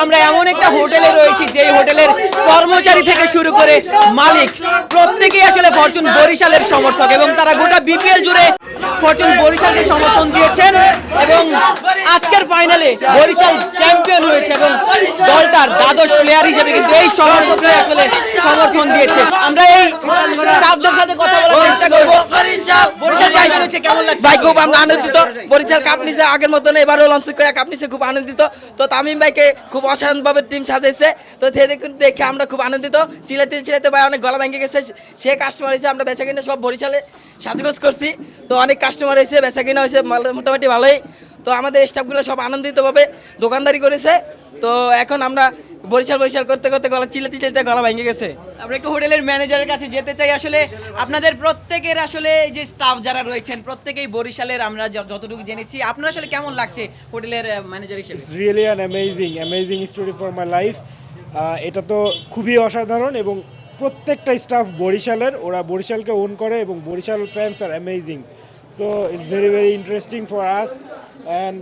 আমরা এমন একটা হোটেলে রয়েছি যেই হোটেলের কর্মচারী থেকে শুরু করে মালিক প্রত্যেকেই আসলে ফরচুন বরিশালের সমর্থক এবং তারা গোটা বিপিএল জুড়ে ফরচুন বরিশালকে সমর্থন দিয়েছেন এবং আজকের ফাইনালে বরিশাল চ্যাম্পিয়ন হয়েছে এবং দলটার দ্বাদশ প্লেয়ার হিসেবে কিন্তু এই সমর্থকরা আসলে সমর্থন দিয়েছে। আমরা এই স্টাফদের সাথে কথা বলার চেষ্টা করব। বরিশাল চ্যাম্পিয়ন হয়েছে, কেমন লাগছে? ভাই খুব আমরা আনন্দিত। বরিশাল কাপ নিছে, আগের মতন এবারও লঞ্চ করে কাপ নিছে, খুব আনন্দিত। তো তামিম ভাইকে খুব অসাধারণভাবে টিম সাজাইছে, তো দেখে আমরা খুব আনন্দিত। চিলাতে ভাই অনেক গলা ভেঙে গেছে, সে কাস্টমার হয়েছে, আমরা বেচা কিনা সব বরিশালে সাজগোজ করছি, তো অনেক কাস্টমার হয়েছে, বেচা কিনা হয়েছে মোটামুটি ভালোই। তো আমাদের স্টাফগুলো সব আনন্দিতভাবে দোকানদারি করেছে। তো এখন আমরা বরিশাল করতে করতে গলা চিলাতে গলা ভেঙে গেছে। আমরা একটু হোটেলের ম্যানেজারের কাছে যেতে চাই। আসলে আপনাদের প্রত্যেকের আসলে যে স্টাফ যারা রয়েছেন প্রত্যেকেই বরিশালের, আমরা যতটুকু জেনেছি। আপনার আসলে কেমন লাগছে হোটেলের ম্যানেজার হিসেবে? It's really an amazing story for my life. এটা তো খুবই অসাধারণ এবং প্রত্যেকটা স্টাফ বরিশালের, ওরা বরিশালকে ওন করে এবং Barishal fans are amazing. So it's very interesting for us and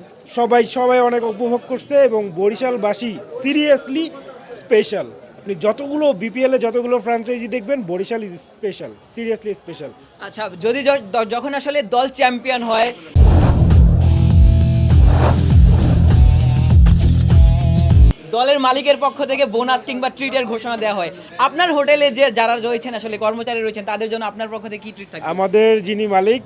সবাই অনেক উপভোগ করছে এবং বরিশালবাসী সিরিয়াসলি স্পেশাল। আপনি যতগুলো বিপিএলে যতগুলো ফ্র্যাঞ্চাইজি দেখবেন, Barishal is special, seriously special. আচ্ছা, যদি যখন আসলে দল চ্যাম্পিয়ন হয়, দলের মালিকের পক্ষ থেকে বোনাস কিংবা ট্রিটের ঘোষণা দেওয়া হয়, আপনার হোটেলে যে যারা রয়েছেন আসলে কর্মচারী রয়েছেন তাদের জন্য আপনার পক্ষ থেকে কি ট্রিট থাকে? আমাদের যিনি মালিক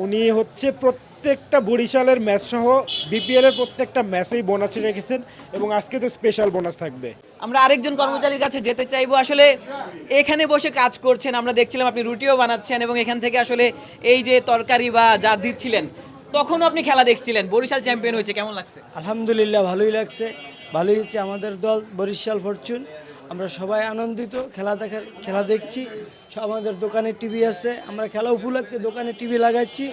উনি হচ্ছে প্রত্যেকটা বরিশালের ম্যাচ সহ বিপিএল এর প্রত্যেকটা ম্যাচেই বোনাস রেখেছেন এবং আজকে তো স্পেশাল বোনাস থাকবে। আমরা আরেকজন কর্মচারীর কাছে যেতে চাইবো। আসলে এখানে বসে কাজ করছেন, আমরা দেখছিলাম আপনি রুটিও বানাচ্ছেন এবং এখান থেকে আসলে এই যে তরকারি বা যা দিচ্ছিলেন, তখনও আপনি খেলা দেখছিলেন। বরিশাল চ্যাম্পিয়ন হয়েছে, কেমন লাগছে? আলহামদুলিল্লাহ, ভালোই লাগছে। ভালোই হচ্ছে আমাদের দল বরিশাল ফরচুন। আমরা সবাই আনন্দিত, খেলা দেখছি। আমাদের দোকানে টিভি আছে, আমরা খেলা উপলক্ষে দোকানে টিভি লাগাচ্ছি।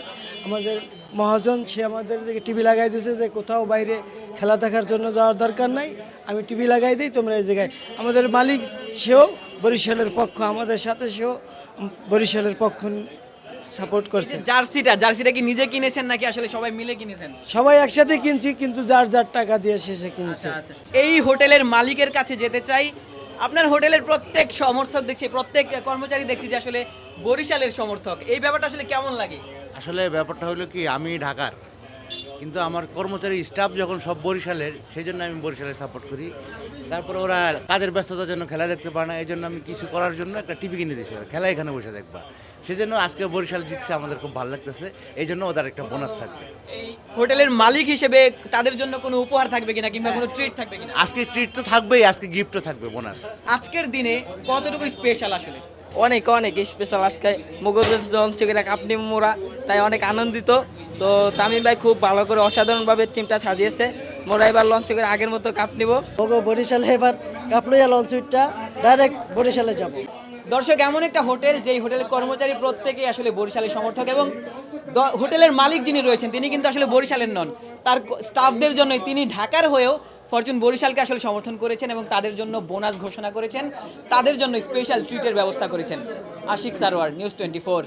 আমাদের মহাজন সে আমাদের টিভি লাগাই দিয়েছে যে কোথাও বাইরে খেলা দেখার জন্য যাওয়ার দরকার নাই, আমি টিভি লাগাই দিই, তোমরা এই জায়গায়। আমাদের মালিক সেও বরিশালের পক্ষ, আমাদের সাথে সেও বরিশালের পক্ষ সাপোর্ট করছে। জার্সিটা কি নিজে কিনেছেন নাকি আসলে সবাই মিলে কিনেছেন? সবাই একসাথে কিনছি, কিন্তু যার যার টাকা দিয়ে শেষে কিনছে। আচ্ছা, এই হোটেলের মালিকের কাছে যেতে চাই। আপনার হোটেলের প্রত্যেক সমর্থক দেখছি, প্রত্যেক কর্মচারী দেখছি যে আসলে বরিশালের সমর্থক। এই ব্যাপারটা আসলে কেমন লাগে? আসলে ব্যাপারটা হলো কি, আমি ঢাকার, কিন্তু আমার কর্মচারী স্টাফ যখন সব বরিশালের, সেই জন্য আমি বরিশালের সাপোর্ট করি। তারপর ওরা কাজের ব্যস্ততার জন্য খেলা দেখতে পারে না, এই জন্য আমি কিছু করার জন্য একটা টিভি কিনে দিয়েছি, ওরা খেলা এখানে বসে দেখবা। সেই জন্য আজকে বরিশাল জিতছে, আমাদের খুব ভালো লাগতেছে, এই জন্য ওদের একটা বোনাস থাকবে। এই হোটেলের মালিক হিসেবে তাদের জন্য কোনো উপহার থাকবে কিনা কিংবা কোনো ট্রিট থাকবে কিনা? আজকে ট্রিট তো থাকবেই, আজকে গিফটও থাকবে, বোনাস। আজকের দিনে কতটুকু স্পেশাল আসলে? অনেক স্পেশাল। আজকে মগজের লঞ্চ করে কাপ নিব মোরা, তাই অনেক আনন্দিত। তো তামিম ভাই খুব ভালো করে অসাধারণভাবে টিমটা সাজিয়েছে। মোরা এবার লঞ্চ করে আগের মতো কাপ নিব। বরিশালে এবার কাপ লইয়া লঞ্চ উইটটা ডাইরেক্ট বরিশালে যাব। দর্শক, এমন একটা হোটেল যেই হোটেলের কর্মচারী প্রত্যেকেই আসলে বরিশালের সমর্থক এবং হোটেলের মালিক যিনি রয়েছেন তিনি কিন্তু আসলে বরিশালের নন, তার স্টাফদের জন্যই তিনি ঢাকার হয়েও ফরচুন বরিশালকে আসলে সমর্থন করেছেন এবং তাদের জন্য বোনাস ঘোষণা করেছেন, তাদের জন্য স্পেশাল ট্রিটের ব্যবস্থা করেছেন। আশিক সারোয়ার, নিউজ 24।